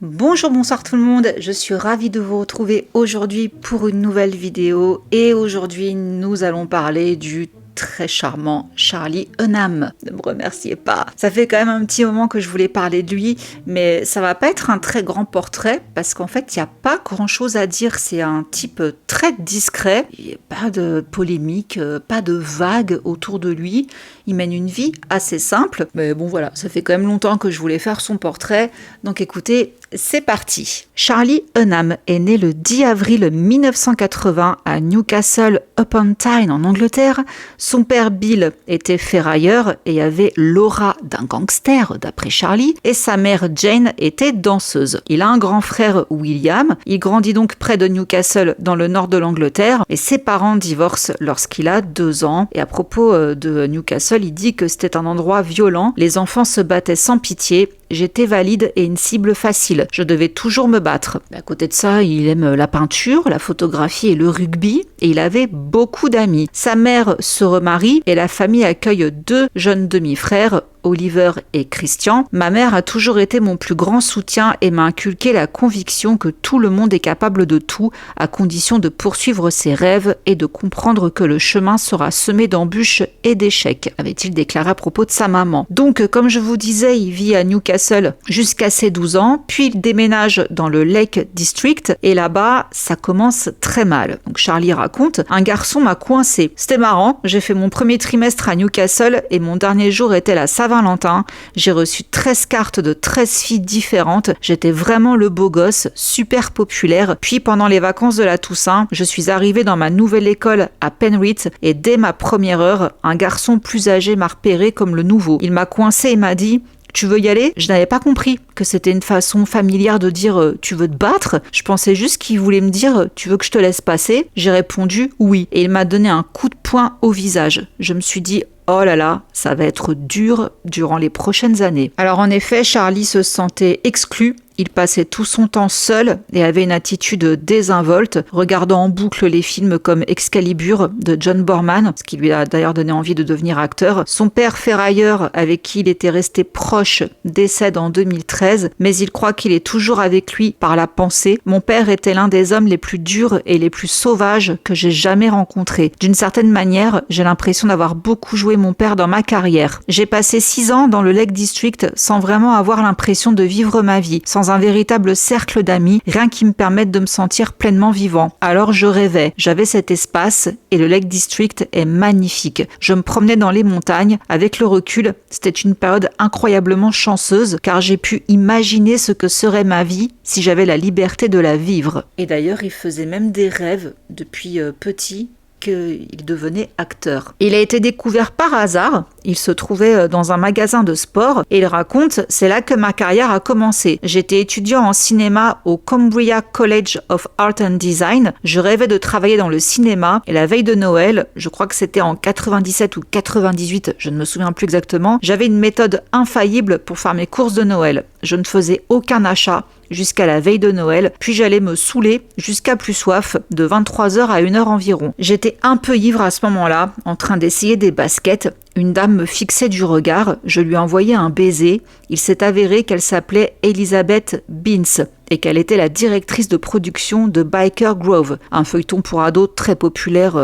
Bonjour, bonsoir tout le monde, je suis ravie de vous retrouver aujourd'hui pour une nouvelle vidéo et aujourd'hui nous allons parler du très charmant Charlie Hunnam. Ne me remerciez pas. Ça fait quand même un petit moment que je voulais parler de lui, mais ça va pas être un très grand portrait parce qu'en fait, il n'y a pas grand chose à dire. C'est un type très discret. Il n'y a pas de polémique, pas de vague autour de lui. Il mène une vie assez simple. Mais bon, voilà, ça fait quand même longtemps que je voulais faire son portrait. Donc écoutez, c'est parti. Charlie Hunnam est né le 10 avril 1980 à Newcastle upon Tyne en Angleterre. Son père Bill était ferrailleur et avait l'aura d'un gangster, d'après Charlie, et sa mère Jane était danseuse. Il a un grand frère William. Il grandit donc près de Newcastle dans le nord de l'Angleterre et ses parents divorcent lorsqu'il a 2 ans. Et à propos de Newcastle, il dit que c'était un endroit violent. Les enfants se battaient sans pitié. J'étais valide et une cible facile. Je devais toujours me battre. À côté de ça, il aime la peinture, la photographie et le rugby. Et il avait beaucoup d'amis. Sa mère se remarie et la famille accueille 2 jeunes demi-frères, Oliver et Christian. Ma mère a toujours été mon plus grand soutien et m'a inculqué la conviction que tout le monde est capable de tout, à condition de poursuivre ses rêves et de comprendre que le chemin sera semé d'embûches et d'échecs, avait-il déclaré à propos de sa maman. Donc, comme je vous disais, il vit à Newcastle jusqu'à ses 12 ans, puis il déménage dans le Lake District et là-bas, ça commence très mal. Donc Charlie raconte, un garçon m'a coincé. C'était marrant, j'ai fait mon premier trimestre à Newcastle et mon dernier jour était la Saint-Valentin. J'ai reçu 13 cartes de 13 filles différentes. J'étais vraiment le beau gosse, super populaire. Puis pendant les vacances de la Toussaint, je suis arrivée dans ma nouvelle école à Penrith et dès ma première heure, un garçon plus âgé m'a repéré comme le nouveau. Il m'a coincé et m'a dit: tu veux y aller ? Je n'avais pas compris que c'était une façon familière de dire tu veux te battre. Je pensais juste qu'il voulait me dire tu veux que je te laisse passer. J'ai répondu oui et il m'a donné un coup de poing au visage. Je me suis dit oh là là, ça va être dur durant les prochaines années. Alors en effet, Charlie se sentait exclu. Il passait tout son temps seul et avait une attitude désinvolte, regardant en boucle les films comme Excalibur de John Borman, ce qui lui a d'ailleurs donné envie de devenir acteur. Son père ferrailleur, avec qui il était resté proche, décède en 2013, mais il croit qu'il est toujours avec lui par la pensée. Mon père était l'un des hommes les plus durs et les plus sauvages que j'ai jamais rencontrés. D'une certaine manière, j'ai l'impression d'avoir beaucoup joué mon père dans ma carrière. J'ai passé 6 ans dans le Lake District sans vraiment avoir l'impression de vivre ma vie, sans un véritable cercle d'amis, rien qui me permette de me sentir pleinement vivant. Alors je rêvais, j'avais cet espace et le Lake District est magnifique. Je me promenais dans les montagnes, avec le recul, c'était une période incroyablement chanceuse car j'ai pu imaginer ce que serait ma vie si j'avais la liberté de la vivre. Et d'ailleurs, il faisait même des rêves depuis petit qu'il devenait acteur. Il a été découvert par hasard. Il se trouvait dans un magasin de sport et il raconte « C'est là que ma carrière a commencé. J'étais étudiant en cinéma au Cumbria College of Art and Design. Je rêvais de travailler dans le cinéma et la veille de Noël, je crois que c'était en 97 ou 98, je ne me souviens plus exactement, j'avais une méthode infaillible pour faire mes courses de Noël. Je ne faisais aucun achat jusqu'à la veille de Noël, puis j'allais me saouler jusqu'à plus soif de 23h à 1h environ. J'étais un peu ivre à ce moment-là, en train d'essayer des baskets. Une dame me fixait du regard, je lui envoyais un baiser. Il s'est avéré qu'elle s'appelait Elizabeth Beans et qu'elle était la directrice de production de Biker Grove, un feuilleton pour ados très populaire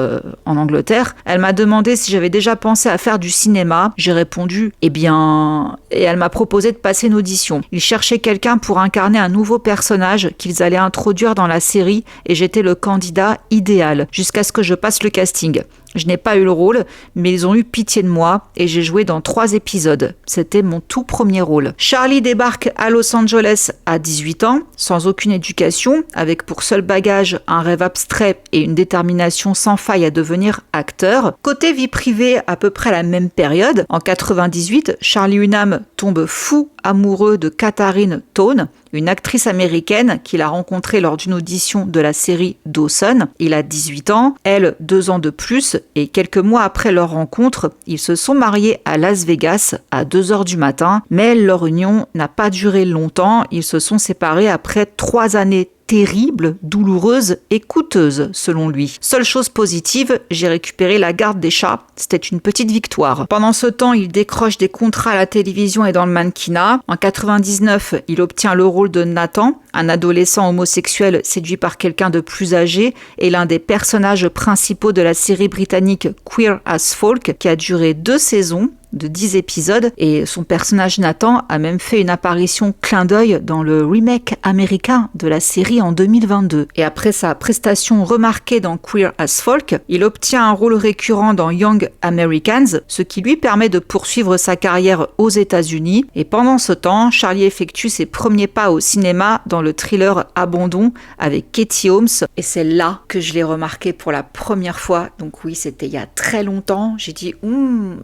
en Angleterre. Elle m'a demandé si j'avais déjà pensé à faire du cinéma. J'ai répondu « Eh bien… » et elle m'a proposé de passer une audition. Ils cherchaient quelqu'un pour incarner un nouveau personnage qu'ils allaient introduire dans la série et j'étais le candidat idéal jusqu'à ce que je passe le casting. Je n'ai pas eu le rôle, mais ils ont eu pitié de moi et j'ai joué dans 3 épisodes. C'était mon tout premier rôle. Charlie débarque à Los Angeles à 18 ans, sans aucune éducation, avec pour seul bagage un rêve abstrait et une détermination sans faille à devenir acteur. Côté vie privée, à peu près à la même période, en 98, Charlie Hunnam tombe fou amoureux de Katharine Tone, une actrice américaine qu'il a rencontrée lors d'une audition de la série Dawson. Il a 18 ans, elle 2 ans de plus, et quelques mois après leur rencontre, ils se sont mariés à Las Vegas à 2h du matin, mais leur union n'a pas duré longtemps, ils se sont séparés après 3 années terrible, douloureuse et coûteuse, selon lui. Seule chose positive, j'ai récupéré la garde des chats. C'était une petite victoire. Pendant ce temps, il décroche des contrats à la télévision et dans le mannequinat. En 99, il obtient le rôle de Nathan, un adolescent homosexuel séduit par quelqu'un de plus âgé et l'un des personnages principaux de la série britannique Queer as Folk, qui a duré 2 saisons de 10 épisodes, et son personnage Nathan a même fait une apparition clin d'œil dans le remake américain de la série en 2022. Et après sa prestation remarquée dans Queer as Folk, il obtient un rôle récurrent dans Young Americans, ce qui lui permet de poursuivre sa carrière aux États-Unis. Et pendant ce temps, Charlie effectue ses premiers pas au cinéma dans le thriller Abandon avec Katie Holmes, et c'est là que je l'ai remarqué pour la première fois. Donc oui, c'était il y a très longtemps. J'ai dit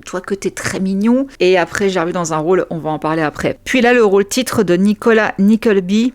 toi que t'es très mignon, et après j'ai revu dans un rôle, on va en parler après. Puis là, le rôle titre de Nicolas Nickleby,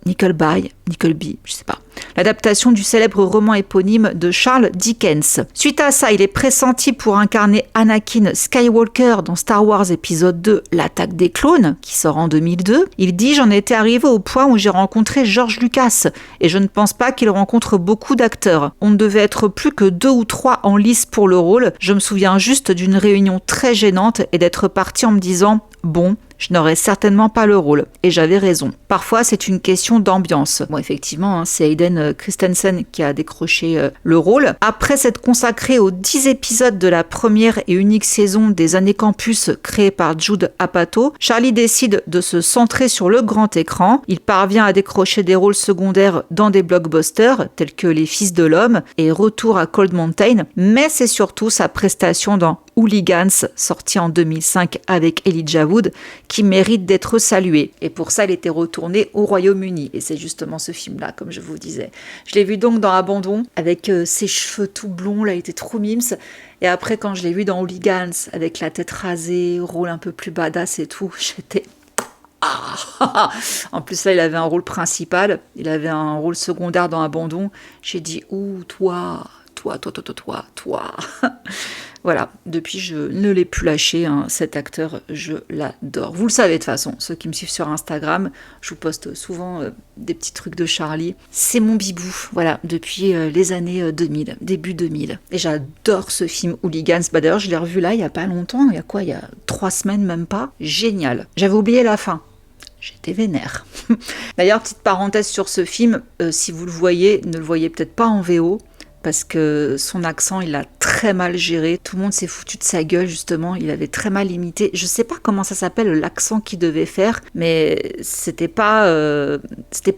je sais pas. L'adaptation du célèbre roman éponyme de Charles Dickens. Suite à ça, il est pressenti pour incarner Anakin Skywalker dans Star Wars épisode 2, L'attaque des clones, qui sort en 2002. Il dit « J'en étais arrivé au point où j'ai rencontré George Lucas, et je ne pense pas qu'il rencontre beaucoup d'acteurs. On ne devait être plus que 2 ou 3 en lice pour le rôle. Je me souviens juste d'une réunion très gênante et d'être parti en me disant « Bon, je n'aurais certainement pas le rôle. » Et j'avais raison. Parfois, c'est une question d'ambiance. Bon, effectivement, c'est Hayden Christensen qui a décroché le rôle. Après s'être consacré aux 10 épisodes de la première et unique saison des Années Campus créée par Judd Apatow, Charlie décide de se centrer sur le grand écran. Il parvient à décrocher des rôles secondaires dans des blockbusters tels que Les Fils de l'Homme et Retour à Cold Mountain, mais c'est surtout sa prestation dans Hooligans, sorti en 2005 avec Elijah Wood, qui mérite d'être salué. Et pour ça, il était retourné au Royaume-Uni. Et c'est justement ce film-là, comme je vous disais. Je l'ai vu donc dans Abandon, avec ses cheveux tout blonds, là, il était trop mims. Et après, quand je l'ai vu dans Hooligans, avec la tête rasée, rôle un peu plus badass et tout, j'étais... En plus là, il avait un rôle principal, il avait un rôle secondaire dans Abandon. J'ai dit, toi. Voilà, depuis je ne l'ai plus lâché, cet acteur, je l'adore. Vous le savez de toute façon, ceux qui me suivent sur Instagram, je vous poste souvent des petits trucs de Charlie. C'est mon bibou, voilà, depuis les années 2000, début 2000. Et j'adore ce film Hooligans. D'ailleurs, je l'ai revu là, il y a pas longtemps, il y a 3 semaines même pas. Génial. J'avais oublié la fin. J'étais vénère. D'ailleurs, petite parenthèse sur ce film, si vous le voyez, ne le voyez peut-être pas en VO, parce que son accent, il l'a très mal géré. Tout le monde s'est foutu de sa gueule, justement. Il avait très mal imité. Je sais pas comment ça s'appelle, l'accent qu'il devait faire, mais c'était pas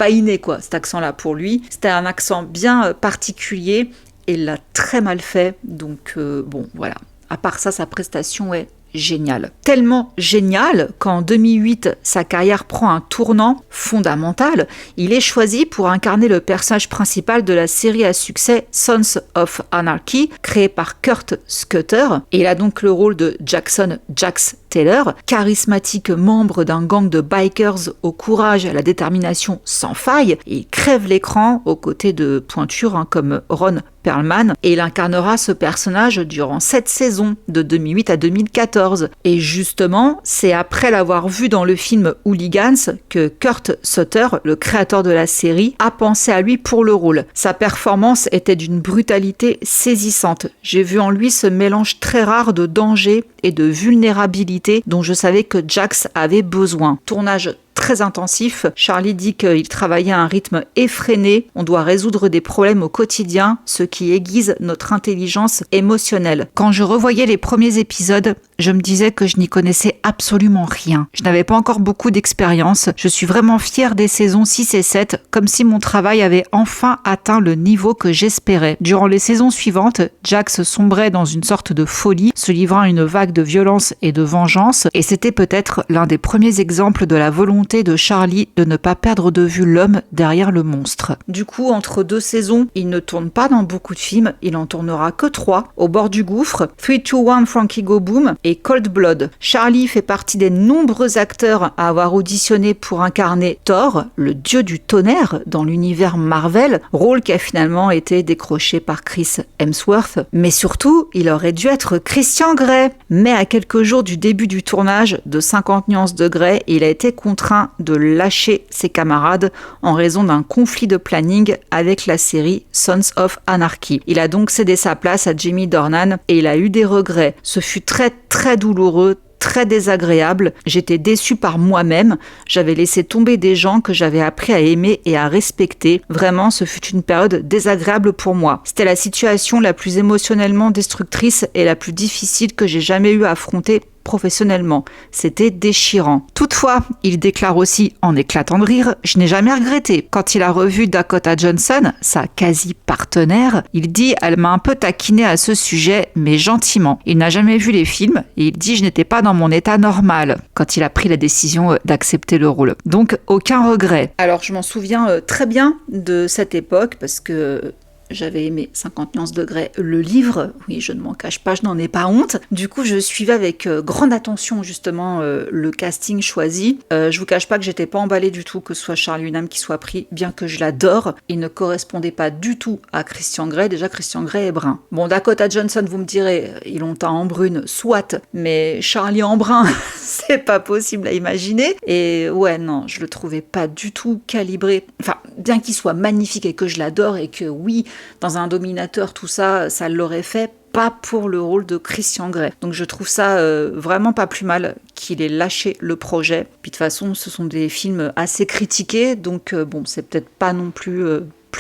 inné, quoi, cet accent-là, pour lui. C'était un accent bien particulier, et il l'a très mal fait. Donc, bon, voilà. À part ça, sa prestation est génial. Tellement génial qu'en 2008, sa carrière prend un tournant fondamental. Il est choisi pour incarner le personnage principal de la série à succès Sons of Anarchy, créée par Kurt Scudder. Et il a donc le rôle de Jackson Jax Taylor, charismatique membre d'un gang de bikers au courage et à la détermination sans faille. Et il crève l'écran aux côtés de pointures comme Ron Perlman, et il incarnera ce personnage durant 7 saisons, de 2008 à 2014. Et justement, c'est après l'avoir vu dans le film Hooligans que Kurt Sutter, le créateur de la série, a pensé à lui pour le rôle. Sa performance était d'une brutalité saisissante. J'ai vu en lui ce mélange très rare de danger et de vulnérabilité dont je savais que Jax avait besoin. Tournage très intensif. Charlie dit qu'il travaillait à un rythme effréné. On doit résoudre des problèmes au quotidien, ce qui aiguise notre intelligence émotionnelle. Quand je revoyais les premiers épisodes, je me disais que je n'y connaissais absolument rien. Je n'avais pas encore beaucoup d'expérience. Je suis vraiment fière des saisons 6 et 7, comme si mon travail avait enfin atteint le niveau que j'espérais. Durant les saisons suivantes, Jax sombrait dans une sorte de folie, se livrant à une vague de violence et de vengeance, et c'était peut-être l'un des premiers exemples de la volonté de Charlie de ne pas perdre de vue l'homme derrière le monstre. Du coup, entre 2 saisons, il ne tourne pas dans beaucoup de films, il en tournera que 3, Au bord du gouffre, 3, 2, 1, Frankie Go Boom et Cold Blood. Charlie fait partie des nombreux acteurs à avoir auditionné pour incarner Thor, le dieu du tonnerre dans l'univers Marvel, rôle qui a finalement été décroché par Chris Hemsworth. Mais surtout, il aurait dû être Christian Grey. Mais à quelques jours du début du tournage de 50 nuances de Grey, il a été contraint contraint de lâcher ses camarades en raison d'un conflit de planning avec la série Sons of Anarchy. Il a donc cédé sa place à Jamie Dornan et il a eu des regrets. Ce fut très très douloureux, très désagréable. J'étais déçue par moi-même. J'avais laissé tomber des gens que j'avais appris à aimer et à respecter. Vraiment, ce fut une période désagréable pour moi. C'était la situation la plus émotionnellement destructrice et la plus difficile que j'ai jamais eu à affronter professionnellement. C'était déchirant. Toutefois, il déclare aussi en éclatant de rire, « Je n'ai jamais regretté. » Quand il a revu Dakota Johnson, sa quasi-partenaire, il dit « Elle m'a un peu taquiné à ce sujet, mais gentiment. » Il n'a jamais vu les films et il dit « Je n'étais pas dans mon état normal » quand il a pris la décision d'accepter le rôle. Donc, aucun regret. Alors, je m'en souviens très bien de cette époque parce que j'avais aimé 50 nuances degrés, le livre. Oui, je ne m'en cache pas, je n'en ai pas honte. Du coup, je suivais avec grande attention justement le casting choisi. Je vous cache pas que j'étais pas emballée du tout que ce soit Charlie Hunnam qui soit pris, bien que je l'adore. Il ne correspondait pas du tout à Christian Grey. Déjà, Christian Grey est brun. Bon, Dakota Johnson, vous me direz, ils l'ont teint en brune, soit, mais Charlie en brun, c'est pas possible à imaginer. Et ouais, non, je le trouvais pas du tout calibré. Enfin, bien qu'il soit magnifique et que je l'adore et que oui, dans un dominateur, tout ça, ça l'aurait fait, pas pour le rôle de Christian Grey. Donc je trouve ça vraiment pas plus mal qu'il ait lâché le projet. Puis de toute façon, ce sont des films assez critiqués, donc bon, c'est peut-être pas non plus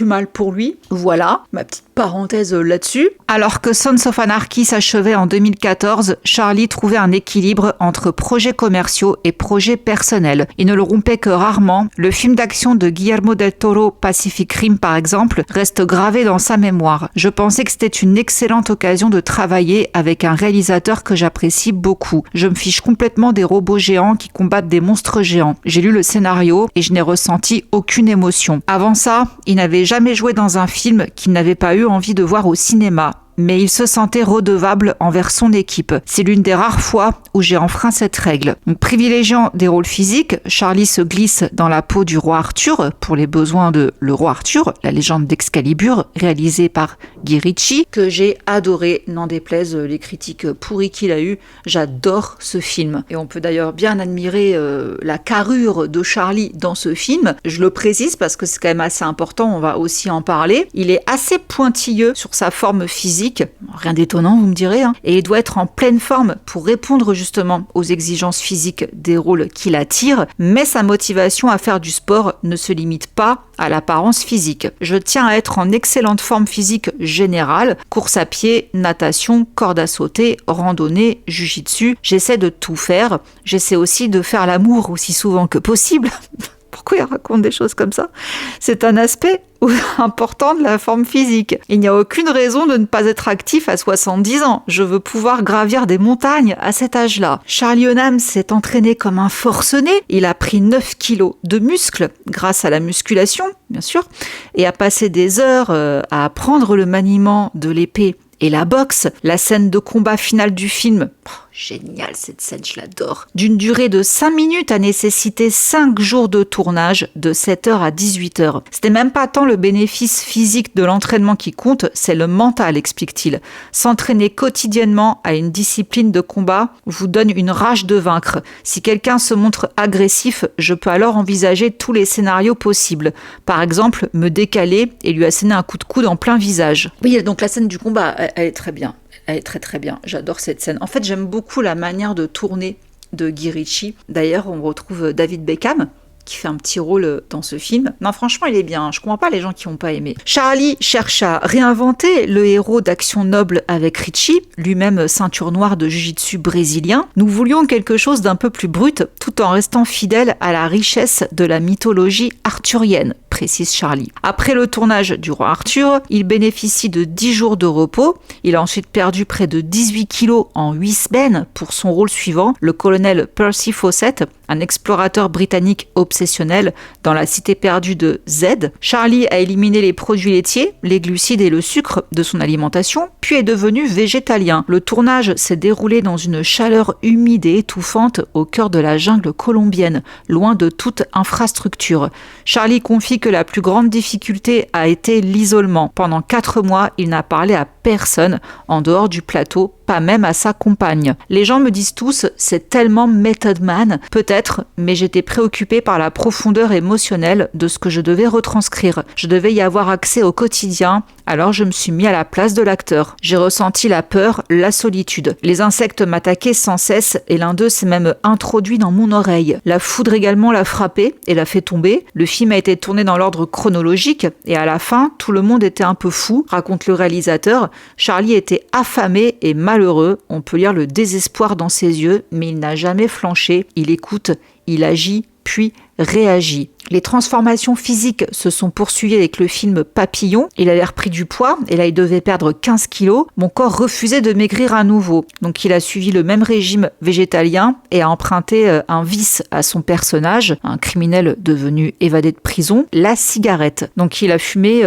mal pour lui. Voilà, ma petite parenthèse là-dessus. Alors que Sons of Anarchy s'achevait en 2014, Charlie trouvait un équilibre entre projets commerciaux et projets personnels. Il ne le rompait que rarement. Le film d'action de Guillermo del Toro, Pacific Rim par exemple, reste gravé dans sa mémoire. Je pensais que c'était une excellente occasion de travailler avec un réalisateur que j'apprécie beaucoup. Je me fiche complètement des robots géants qui combattent des monstres géants. J'ai lu le scénario et je n'ai ressenti aucune émotion. Avant ça, il n'avait jamais joué dans un film qu'il n'avait pas eu envie de voir au cinéma. Mais il se sentait redevable envers son équipe. C'est l'une des rares fois où j'ai enfreint cette règle. Donc, privilégiant des rôles physiques, Charlie se glisse dans la peau du roi Arthur pour les besoins de Le Roi Arthur, la légende d'Excalibur, réalisée par Guy Ritchie, que j'ai adoré, n'en déplaise les critiques pourries qu'il a eues. J'adore ce film. Et on peut d'ailleurs bien admirer la carrure de Charlie dans ce film. Je le précise parce que c'est quand même assez important, on va aussi en parler. Il est assez pointilleux sur sa forme physique. Rien d'étonnant, vous me direz, hein. Et il doit être en pleine forme pour répondre justement aux exigences physiques des rôles qui l'attirent, mais sa motivation à faire du sport ne se limite pas à l'apparence physique. Je tiens à être en excellente forme physique générale, course à pied, natation, corde à sauter, randonnée, jujitsu, j'essaie de tout faire. J'essaie aussi de faire l'amour aussi souvent que possible. Pourquoi il raconte des choses comme ça ? C'est un aspect important de la forme physique. Il n'y a aucune raison de ne pas être actif à 70 ans. Je veux pouvoir gravir des montagnes à cet âge-là. Charlie Hunnam s'est entraîné comme un forcené. Il a pris 9 kilos de muscles grâce à la musculation, bien sûr, et a passé des heures à apprendre le maniement de l'épée et la boxe. La scène de combat finale du film, génial cette scène, je l'adore. D'une durée de 5 minutes a nécessité 5 jours de tournage, de 7h à 18h. C'était même pas tant le bénéfice physique de l'entraînement qui compte, c'est le mental, explique-t-il. S'entraîner quotidiennement à une discipline de combat vous donne une rage de vaincre. Si quelqu'un se montre agressif, je peux alors envisager tous les scénarios possibles. Par exemple, me décaler et lui asséner un coup de coude en plein visage. Oui, donc la scène du combat, elle est très bien. Elle est très très bien, j'adore cette scène. En fait, j'aime beaucoup la manière de tourner de Guy Ritchie. D'ailleurs, on retrouve David Beckham, qui fait un petit rôle dans ce film. Non, franchement, il est bien. Je comprends pas les gens qui n'ont pas aimé. Charlie cherche à réinventer le héros d'action noble avec Ritchie, lui-même ceinture noire de jiu-jitsu brésilien. Nous voulions quelque chose d'un peu plus brut, tout en restant fidèle à la richesse de la mythologie arthurienne, précise Charlie. Après le tournage du Roi Arthur, il bénéficie de 10 jours de repos. Il a ensuite perdu près de 18 kilos en 8 semaines pour son rôle suivant, le colonel Percy Fawcett, un explorateur britannique obsessionnel dans la cité perdue de Z. Charlie a éliminé les produits laitiers, les glucides et le sucre de son alimentation, puis est devenu végétalien. Le tournage s'est déroulé dans une chaleur humide et étouffante au cœur de la jungle colombienne, loin de toute infrastructure. Charlie confie que la plus grande difficulté a été l'isolement. Pendant 4 mois, il n'a parlé à personne en dehors du plateau pas même à sa compagne. Les gens me disent tous, c'est tellement Method Man, peut-être, mais j'étais préoccupée par la profondeur émotionnelle de ce que je devais retranscrire. Je devais y avoir accès au quotidien, alors je me suis mis à la place de l'acteur. J'ai ressenti la peur, la solitude. Les insectes m'attaquaient sans cesse et l'un d'eux s'est même introduit dans mon oreille. La foudre également l'a frappé et l'a fait tomber. Le film a été tourné dans l'ordre chronologique et à la fin, tout le monde était un peu fou, raconte le réalisateur. Charlie était affamé et malheureux. On peut lire le désespoir dans ses yeux, mais il n'a jamais flanché. Il écoute, il agit, puis réagit. Les transformations physiques se sont poursuivies avec le film Papillon. Il avait repris du poids et là il devait perdre 15 kilos. Mon corps refusait de maigrir à nouveau. Donc il a suivi le même régime végétalien et a emprunté un vice à son personnage, un criminel devenu évadé de prison, la cigarette. Donc il a fumé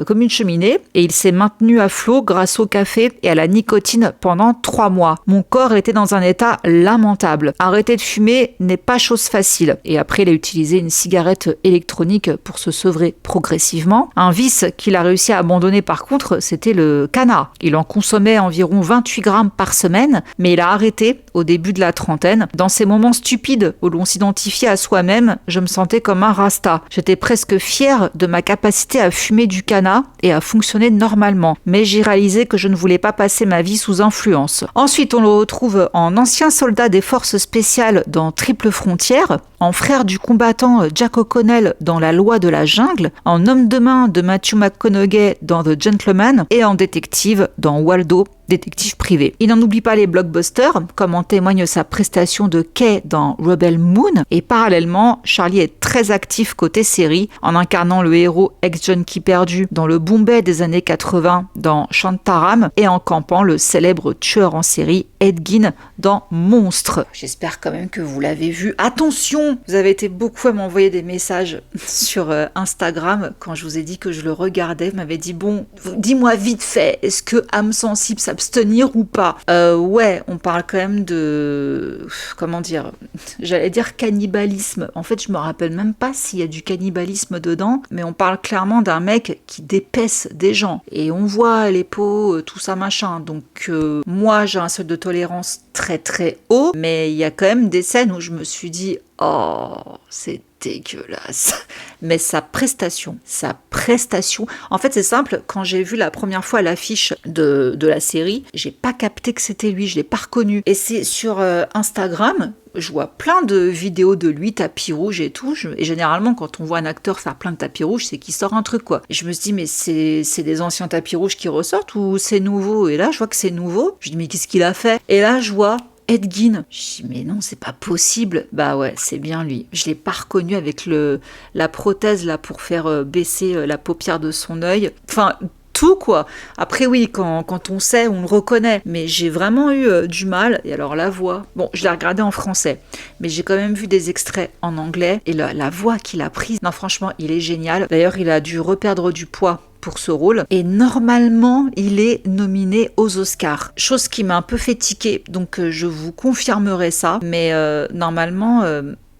comme une cheminée et il s'est maintenu à flot grâce au café et à la nicotine pendant 3 mois. Mon corps était dans un état lamentable. Arrêter de fumer n'est pas chose facile. Et après il a utilisé une cigarette électronique pour se sevrer progressivement. Un vice qu'il a réussi à abandonner par contre, c'était le canna. Il en consommait environ 28 grammes par semaine, mais il a arrêté au début de la trentaine. Dans ces moments stupides où l'on s'identifie à soi-même, je me sentais comme un rasta. J'étais presque fière de ma capacité à fumer du canna et à fonctionner normalement. Mais j'ai réalisé que je ne voulais pas passer ma vie sous influence. Ensuite, on le retrouve en ancien soldat des forces spéciales dans Triple Frontière, en frère du combattant Jack O'Connell dans La Loi de la Jungle, en homme de main de Matthew McConaughey dans The Gentleman et en détective dans Waldo, détective privé. Il n'en oublie pas les blockbusters, comme en témoigne sa prestation de Kay dans Rebel Moon, et parallèlement, Charlie est très actif côté série, en incarnant le héros ex-junkie perdu dans le Bombay des années 80 dans Shantaram, et en campant le célèbre tueur en série Ed Gein dans Monstre. J'espère quand même que vous l'avez vu. Attention, vous avez été beaucoup à m'envoyer des messages sur Instagram quand je vous ai dit que je le regardais. Vous m'avez dit, bon, dis-moi vite fait, est-ce que âme sensible s'abstenir ou pas? Ouais, on parle quand même de... Comment dire? J'allais dire cannibalisme. En fait, je me rappelle même pas s'il y a du cannibalisme dedans, mais on parle clairement d'un mec qui dépèce des gens. Et on voit les peaux, tout ça machin. Donc, moi, j'ai un seuil de tolérance très très haut, mais il y a quand même des scènes où je me suis dit, oh, c'est dégueulasse. Mais sa prestation. En fait, c'est simple, quand j'ai vu la première fois l'affiche de la série, j'ai pas capté que c'était lui, je l'ai pas reconnu. Et c'est sur Instagram, je vois plein de vidéos de lui, tapis rouge et tout. Et généralement, quand on voit un acteur faire plein de tapis rouges, c'est qu'il sort un truc, quoi. Et je me suis dit, mais c'est des anciens tapis rouges qui ressortent ou c'est nouveau? Et là, je vois que c'est nouveau. Je dis, mais qu'est-ce qu'il a fait? Et là, je vois Ed Gein. Je dis, mais non, c'est pas possible. Bah ouais, c'est bien lui. Je l'ai pas reconnu avec la prothèse là pour faire baisser la paupière de son œil. Enfin, tout quoi. Après oui, quand on sait, on le reconnaît. Mais j'ai vraiment eu du mal. Et alors la voix, bon, je l'ai regardé en français, mais j'ai quand même vu des extraits en anglais. Et la voix qu'il a prise, non franchement, il est génial. D'ailleurs, il a dû reperdre du poids pour ce rôle, et normalement il est nominé aux Oscars, chose qui m'a un peu fait tiquer, donc je vous confirmerai ça, mais normalement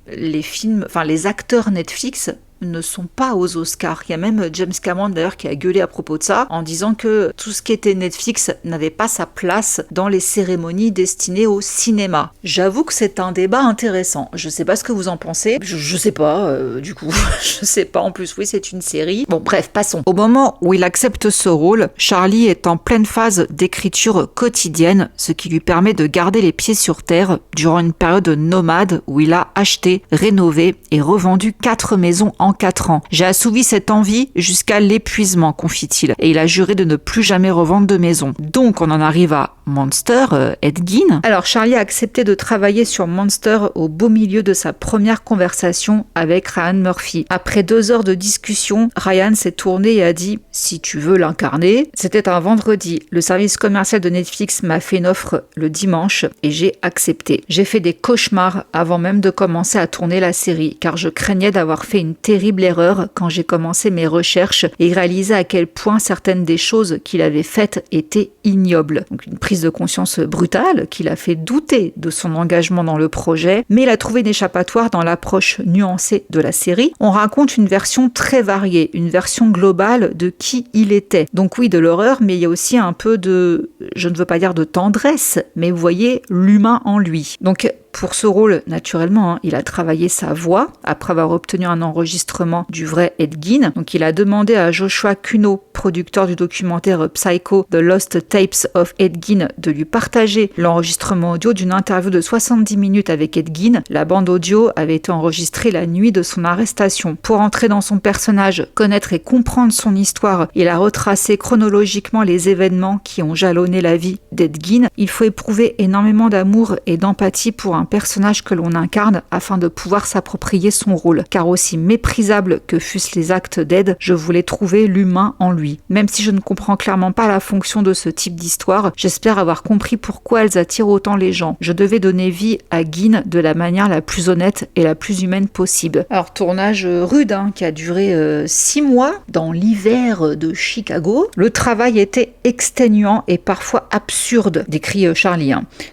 les acteurs Netflix ne sont pas aux Oscars. Il y a même James Cameron d'ailleurs qui a gueulé à propos de ça en disant que tout ce qui était Netflix n'avait pas sa place dans les cérémonies destinées au cinéma. J'avoue que c'est un débat intéressant. Je sais pas ce que vous en pensez. Je sais pas, du coup. Je sais pas. En plus, oui, c'est une série. Bon, bref, passons. Au moment où il accepte ce rôle, Charlie est en pleine phase d'écriture quotidienne, ce qui lui permet de garder les pieds sur terre durant une période nomade où il a acheté, rénové et revendu 4 maisons en 4 ans. J'ai assouvi cette envie jusqu'à l'épuisement, confie-t-il, et il a juré de ne plus jamais revendre de maison. Donc on en arrive à Monster, Ed Gein. Alors Charlie a accepté de travailler sur Monster au beau milieu de sa première conversation avec Ryan Murphy. Après 2 heures de discussion, Ryan s'est tourné et a dit « Si tu veux l'incarner ». C'était un vendredi. Le service commercial de Netflix m'a fait une offre le dimanche et j'ai accepté. J'ai fait des cauchemars avant même de commencer à tourner la série, car je craignais d'avoir fait une terrible terrible erreur quand j'ai commencé mes recherches et réalisé à quel point certaines des choses qu'il avait faites étaient ignobles. Donc une prise de conscience brutale qui l'a fait douter de son engagement dans le projet, mais il a trouvé une échappatoire dans l'approche nuancée de la série. On raconte une version très variée, une version globale de qui il était. Donc oui, de l'horreur, mais il y a aussi un peu de, je ne veux pas dire de tendresse, mais vous voyez l'humain en lui. Donc pour ce rôle, naturellement, il a travaillé sa voix après avoir obtenu un enregistrement du vrai Ed Gein. Donc il a demandé à Joshua Kuno, producteur du documentaire Psycho, The Lost Tapes of Ed Gein, de lui partager l'enregistrement audio d'une interview de 70 minutes avec Ed Gein. La bande audio avait été enregistrée la nuit de son arrestation. Pour entrer dans son personnage, connaître et comprendre son histoire, il a retracé chronologiquement les événements qui ont jalonné la vie d'Ed Gein. Il faut éprouver énormément d'amour et d'empathie pour un personnage que l'on incarne afin de pouvoir s'approprier son rôle. Car aussi méprisable que fussent les actes d'Ed, je voulais trouver l'humain en lui. Même si je ne comprends clairement pas la fonction de ce type d'histoire, j'espère avoir compris pourquoi elles attirent autant les gens. Je devais donner vie à Gein de la manière la plus honnête et la plus humaine possible. Alors tournage rude qui a duré 6 mois dans l'hiver de Chicago. Le travail était exténuant et parfois absurde, décrit Charlie.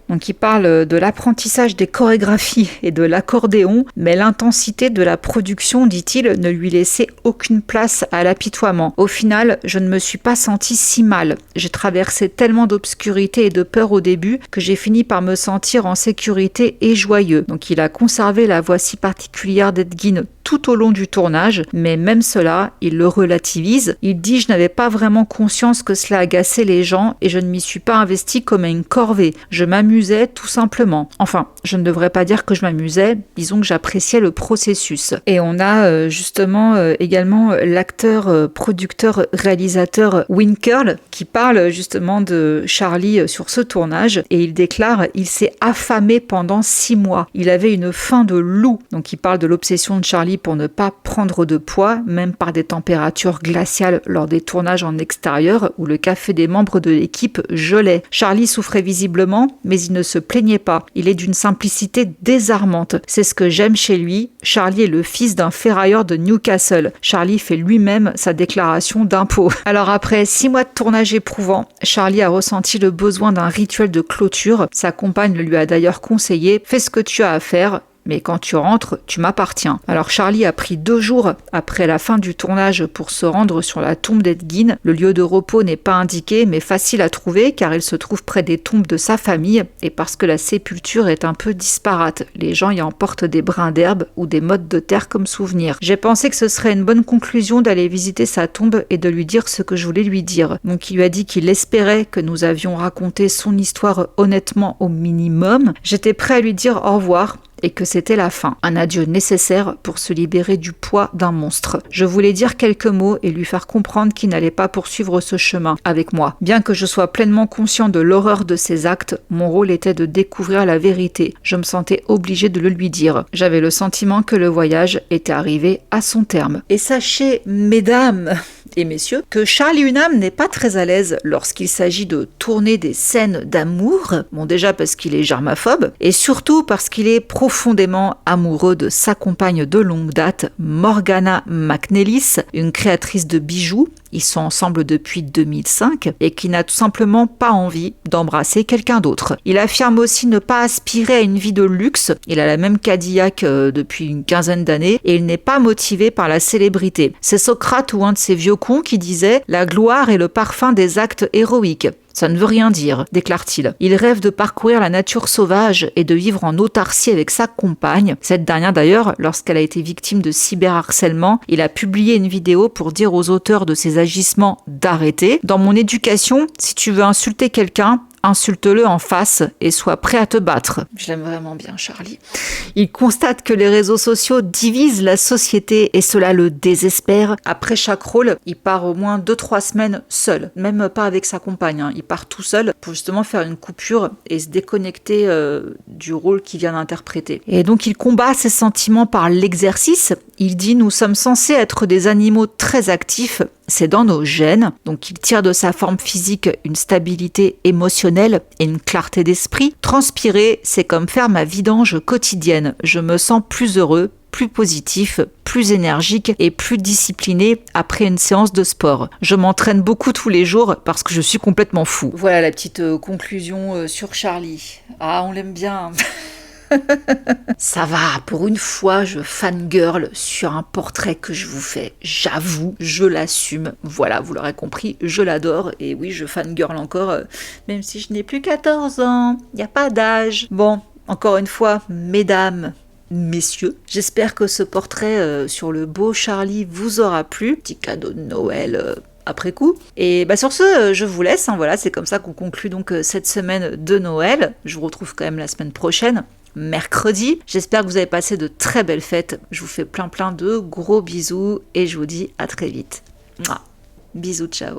Donc il parle de l'apprentissage des chorégraphies et de l'accordéon, mais l'intensité de la production, dit-il, ne lui laissait aucune place à l'apitoiement. Au final, je ne me suis pas sentie si mal. J'ai traversé tellement d'obscurité et de peur au début que j'ai fini par me sentir en sécurité et joyeux. Donc il a conservé la voix si particulière d'Ed Gein tout au long du tournage, mais même cela, il le relativise. Il dit « Je n'avais pas vraiment conscience que cela agaçait les gens et je ne m'y suis pas investi comme à une corvée. Je m'amusais tout simplement. » Enfin, je ne devrais pas dire que je m'amusais, disons que j'appréciais le processus. Et on a justement également l'acteur, producteur, réalisateur Winkle qui parle justement de Charlie sur ce tournage et il déclare « Il s'est affamé pendant 6 mois. Il avait une faim de loup. » Donc il parle de l'obsession de Charlie pour ne pas prendre de poids, même par des températures glaciales lors des tournages en extérieur où le café des membres de l'équipe gelait. Charlie souffrait visiblement, mais il ne se plaignait pas. Il est d'une simplicité désarmante. C'est ce que j'aime chez lui. Charlie est le fils d'un ferrailleur de Newcastle. Charlie fait lui-même sa déclaration d'impôt. Alors après 6 mois de tournage éprouvant, Charlie a ressenti le besoin d'un rituel de clôture. Sa compagne le lui a d'ailleurs conseillé. Fais ce que tu as à faire. Mais quand tu rentres, tu m'appartiens. Alors Charlie a pris 2 jours après la fin du tournage pour se rendre sur la tombe d'Ed Gein. Le lieu de repos n'est pas indiqué, mais facile à trouver car il se trouve près des tombes de sa famille et parce que la sépulture est un peu disparate. Les gens y emportent des brins d'herbe ou des mottes de terre comme souvenir. J'ai pensé que ce serait une bonne conclusion d'aller visiter sa tombe et de lui dire ce que je voulais lui dire. Donc il lui a dit qu'il espérait que nous avions raconté son histoire honnêtement au minimum. J'étais prêt à lui dire au revoir et que c'était la fin, un adieu nécessaire pour se libérer du poids d'un monstre. Je voulais dire quelques mots et lui faire comprendre qu'il n'allait pas poursuivre ce chemin avec moi. Bien que je sois pleinement conscient de l'horreur de ses actes, mon rôle était de découvrir la vérité. Je me sentais obligée de le lui dire. J'avais le sentiment que le voyage était arrivé à son terme. Et sachez, mesdames et messieurs, que Charlie Hunnam n'est pas très à l'aise lorsqu'il s'agit de tourner des scènes d'amour. Bon, déjà parce qu'il est germaphobe, et surtout parce qu'il est profondément amoureux de sa compagne de longue date, Morgana McNeilis, une créatrice de bijoux. Ils sont ensemble depuis 2005 et qui n'a tout simplement pas envie d'embrasser quelqu'un d'autre. Il affirme aussi ne pas aspirer à une vie de luxe. Il a la même Cadillac depuis une quinzaine d'années et il n'est pas motivé par la célébrité. C'est Socrate ou un de ces vieux cons qui disait « La gloire est le parfum des actes héroïques ». Ça ne veut rien dire, déclare-t-il. Il rêve de parcourir la nature sauvage et de vivre en autarcie avec sa compagne. Cette dernière d'ailleurs, lorsqu'elle a été victime de cyberharcèlement, il a publié une vidéo pour dire aux auteurs de ses agissements d'arrêter. Dans mon éducation, si tu veux insulter quelqu'un, insulte-le en face et sois prêt à te battre. Je l'aime vraiment bien, Charlie. Il constate que les réseaux sociaux divisent la société et cela le désespère. Après chaque rôle, il part au moins 2-3 semaines seul, même pas avec sa compagne. Il part tout seul pour justement faire une coupure et se déconnecter du rôle qu'il vient d'interpréter. Et donc il combat ses sentiments par l'exercice. Il dit « Nous sommes censés être des animaux très actifs, c'est dans nos gènes. » Donc il tire de sa forme physique une stabilité émotionnelle et une clarté d'esprit. Transpirer, c'est comme faire ma vidange quotidienne. Je me sens plus heureux, plus positif, plus énergique et plus discipliné après une séance de sport. Je m'entraîne beaucoup tous les jours parce que je suis complètement fou. Voilà la petite conclusion sur Charlie. Ah, on l'aime bien. Ça va, pour une fois, je fangirl sur un portrait que je vous fais. J'avoue, je l'assume. Voilà, vous l'aurez compris, je l'adore. Et oui, je fangirl encore, même si je n'ai plus 14 ans. Il n'y a pas d'âge. Bon, encore une fois, mesdames, messieurs, j'espère que ce portrait sur le beau Charlie vous aura plu. Petit cadeau de Noël après coup. Et bah sur ce, je vous laisse. Voilà, c'est comme ça qu'on conclut donc cette semaine de Noël. Je vous retrouve quand même la semaine prochaine, mercredi. J'espère que vous avez passé de très belles fêtes. Je vous fais plein de gros bisous et je vous dis à très vite. Mouah. Bisous, ciao.